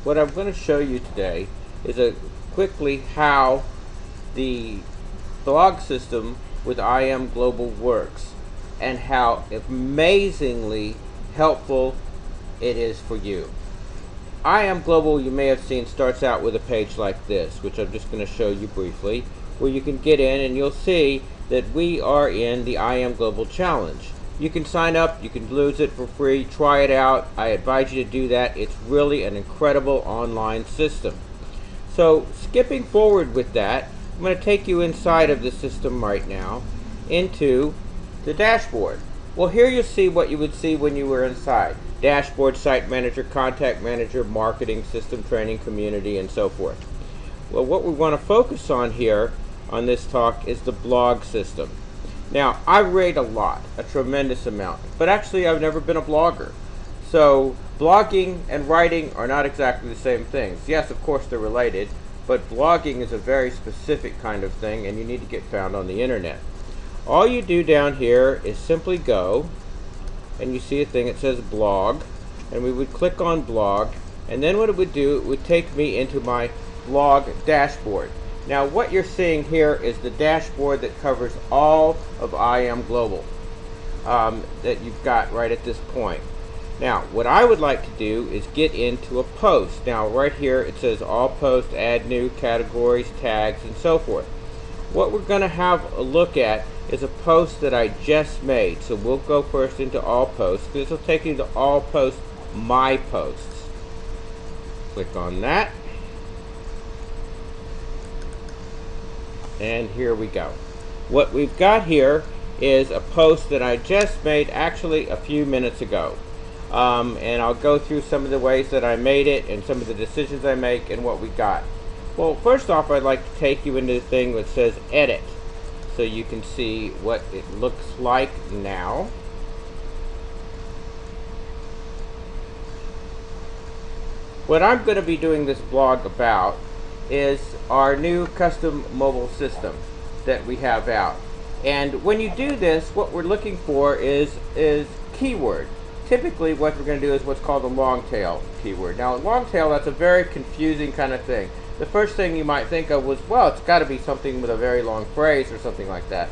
what I'm going to show you today is quickly how the blog system with IMGlobal works and how amazingly helpful it is for you. IMGlobal, you may have seen, starts out with a page like this, which I'm just going to show you briefly, where you can get in and you'll see that we are in the IMGlobal Challenge. You can sign up, you can lose it for free, try it out. I advise you to do that. It's really an incredible online system. So skipping forward with that, I'm going to take you inside of the system right now into the dashboard. Well, here you see what you would see when you were inside. Dashboard, site manager, contact manager, marketing, system, training, community, and so forth. Well, what we want to focus on here on this talk is the blog system. Now, I read a lot, a tremendous amount, but actually I've never been a blogger. So blogging and writing are not exactly the same things. Yes, of course they're related, but blogging is a very specific kind of thing and you need to get found on the internet. All you do down here is simply go and you see a thing that says blog, and we would click on blog, and then what it would do, it would take me into my blog dashboard. Now what you're seeing here is the dashboard that covers all of IMGlobal that you've got right at this point. Now what I would like to do is get into a post. Now right here it says all posts, add new categories, tags, and so forth. What we're going to have a look at is a post that I just made. So we'll go first into all posts. This will take you to all posts, my posts. Click on that. And here we go. What we've got here is a post that I just made actually a few minutes ago. And I'll go through some of the ways that I made it and some of the decisions I make and what we got. Well, first off, I'd like to take you into the thing that says edit, so you can see what it looks like now. What I'm going to be doing this blog about is our new custom mobile system that we have out. And when you do this, what we're looking for is keyword. Typically what we're going to do is what's called a long tail keyword. Now long tail, that's a very confusing kind of thing. The first thing you might think of was, well, it's got to be something with a very long phrase or something like that.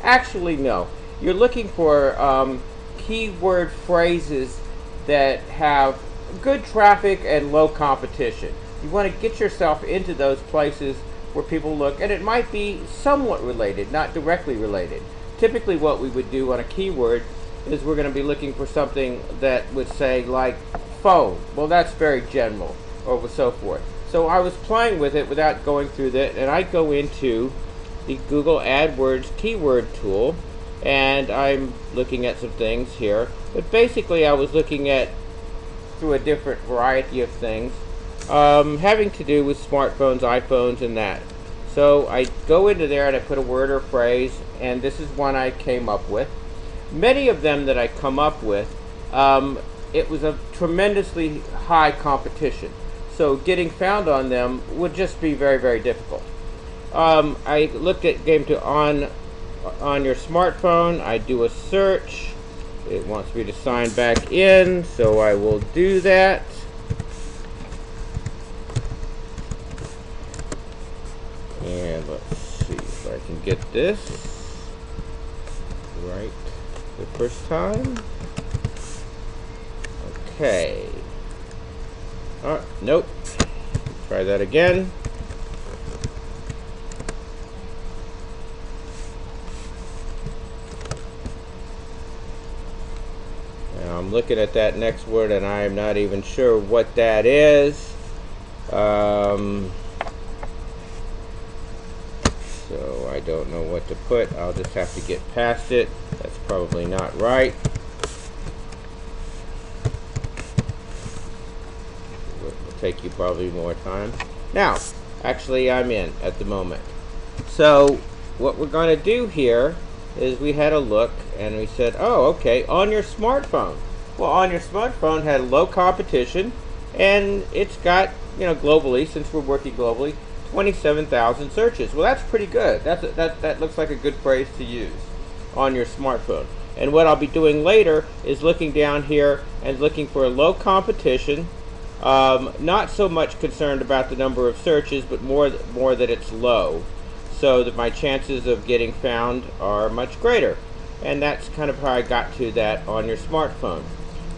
Actually, no. You're looking for keyword phrases that have good traffic and low competition. You want to get yourself into those places where people look, and it might be somewhat related, not directly related. Typically what we would do on a keyword is we're going to be looking for something that would say like phone. Well, that's very general, or so forth. So I was playing with it without going through that, and I go into the Google AdWords keyword tool, and I'm looking at some things here. But basically I was looking at through a different variety of things having to do with smartphones, iPhones, and that. So I go into there and I put a word or phrase, and this is one I came up with. Many of them that I come up with, it was a tremendously high competition. So getting found on them would just be very, very difficult. I looked at game to on your smartphone. I do a search. It wants me to sign back in, so I will do that. And let's see if I can get this right the first time. Okay. Nope. Try that again. Now I'm looking at that next word and I'm not even sure what that is. So I don't know what to put. I'll just have to get past it. That's probably not right. It'll take you probably more time. Now, actually I'm in at the moment. So what we're going to do here is we had a look and we said, oh, okay, on your smartphone. Well, on your smartphone had low competition, and it's got, you know, globally, since we're working globally, 27,000 searches. Well, that's pretty good. That looks like a good phrase to use on your smartphone. And what I'll be doing later is looking down here and looking for a low competition Not so much concerned about the number of searches, but more that it's low, so that my chances of getting found are much greater. And that's kind of how I got to that on your smartphone.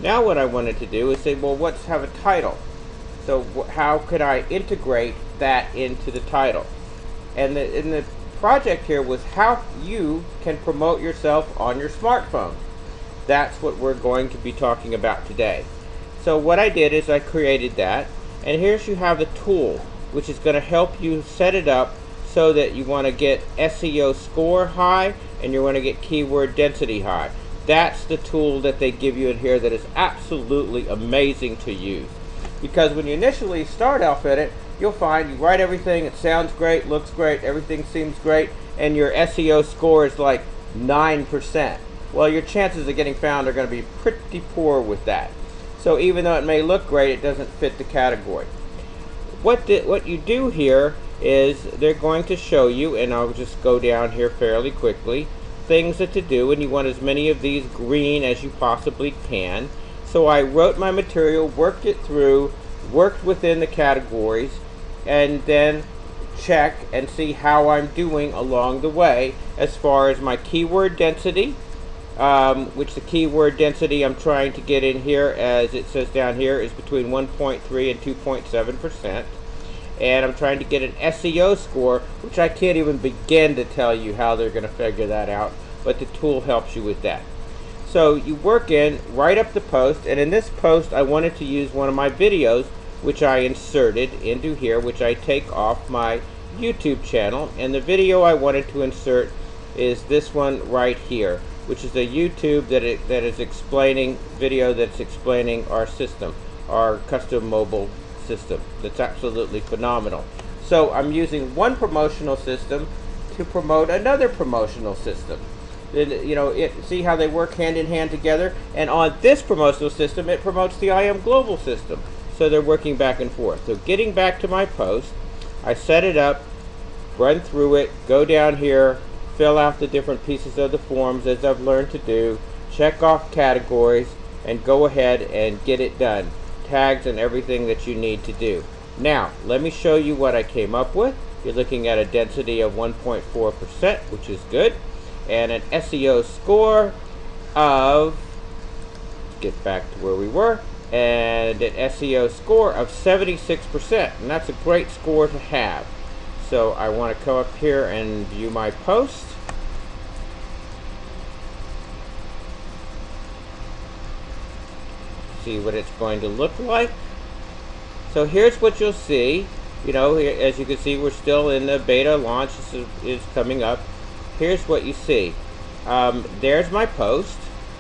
Now what I wanted to do is say, well, let's have a title. So how could I integrate that into the title? And the project here was how you can promote yourself on your smartphone. That's what we're going to be talking about today. So what I did is I created that, and here's you have the tool, which is going to help you set it up so that you want to get SEO score high and you want to get keyword density high. That's the tool that they give you in here that is absolutely amazing to use. Because when you initially start off at it, you'll find you write everything, it sounds great, looks great, everything seems great, and your SEO score is like 9%. Well, your chances of getting found are going to be pretty poor with that. So even though it may look great, it doesn't fit the category. What you do here is they're going to show you, and I'll just go down here fairly quickly, things that to do, and you want as many of these green as you possibly can. So I wrote my material, worked it through, worked within the categories, and then check and see how I'm doing along the way as far as my keyword density, which the keyword density I'm trying to get in here, as it says down here, is between 1.3 and 2.7%. And I'm trying to get an SEO score, which I can't even begin to tell you how they're going to figure that out, but the tool helps you with that. So you work in, write up the post, and in this post I wanted to use one of my videos, which I inserted into here, which I take off my YouTube channel, and the video I wanted to insert is this one right here, which is a YouTube that is explaining video that's explaining our system, our custom mobile system. That's absolutely phenomenal. So I'm using one promotional system to promote another promotional system. Then, see how they work hand in hand together. And on this promotional system, it promotes the IMGlobal system. So they're working back and forth. So getting back to my post, I set it up, run through it, go down here, fill out the different pieces of the forms as I've learned to do, check off categories, and go ahead and get it done. Tags and everything that you need to do. Now, let me show you what I came up with. You're looking at a density of 1.4%, which is good, and an SEO score of, let's get back to where we were, and an SEO score of 76%, and that's a great score to have. So I want to come up here and view my post. See what it's going to look like. So here's what you'll see. As you can see, we're still in the beta launch. This is coming up. Here's what you see. There's my post,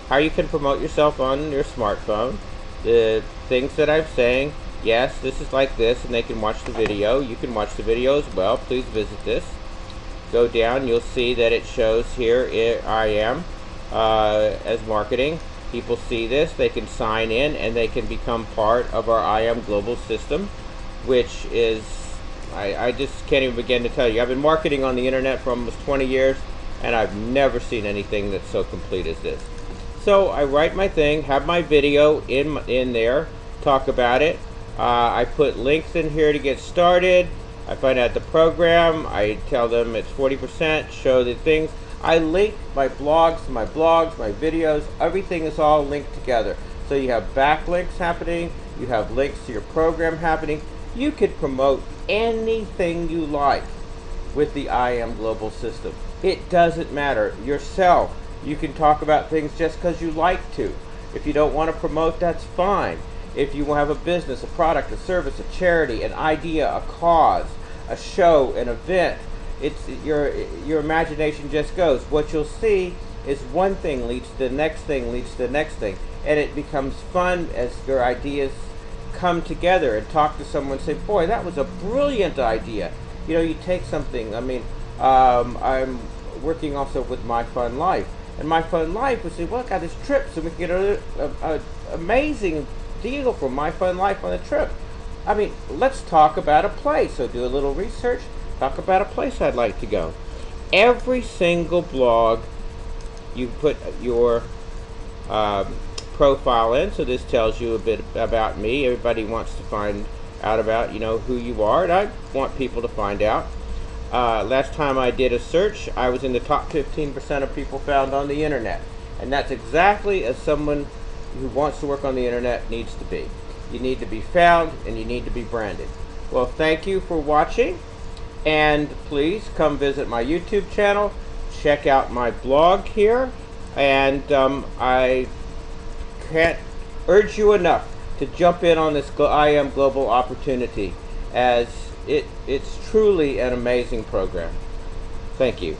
how you can promote yourself on your smartphone, the things that I'm saying. Yes, this is like this, and they can watch the video. You can watch the video as well. Please visit this. Go down, you'll see that it shows here I am as marketing. People see this, they can sign in, and they can become part of our IMGlobal system, which is, I just can't even begin to tell you. I've been marketing on the internet for almost 20 years, and I've never seen anything that's so complete as this. So I write my thing, have my video in there, talk about it. I put links in here to get started. I find out the program. I tell them it's 40%, show the things. I link my blogs, my videos, everything is all linked together. So you have backlinks happening, you have links to your program happening. You could promote anything you like with the IMGlobal system. It doesn't matter. Yourself, you can talk about things just because you like to. If you don't want to promote, that's fine. If you have a business, a product, a service, a charity, an idea, a cause, a show, an event, it's your imagination just goes. What you'll see is one thing leads to the next thing, leads to the next thing, and it becomes fun as your ideas come together. And talk to someone and say, boy, that was a brilliant idea. You take something. I'm working also with My Fun Life, and My Fun Life would say, well, I got this trip, so we can get an amazing deal for My Fun Life on a trip. Let's talk about a place. So do a little research, talk about a place I'd like to go. Every single blog, you put your profile in, so this tells you a bit about me. Everybody wants to find out about, you know, who you are, and I want people to find out. Last time I did a search, I was in the top 15% of people found on the internet, and that's exactly as someone who wants to work on the internet needs to be. You need to be found, and you need to be branded. Well, thank you for watching, and please come visit my YouTube channel, check out my blog here, and I can't urge you enough to jump in on this IMGlobal opportunity, as it's truly an amazing program. Thank you.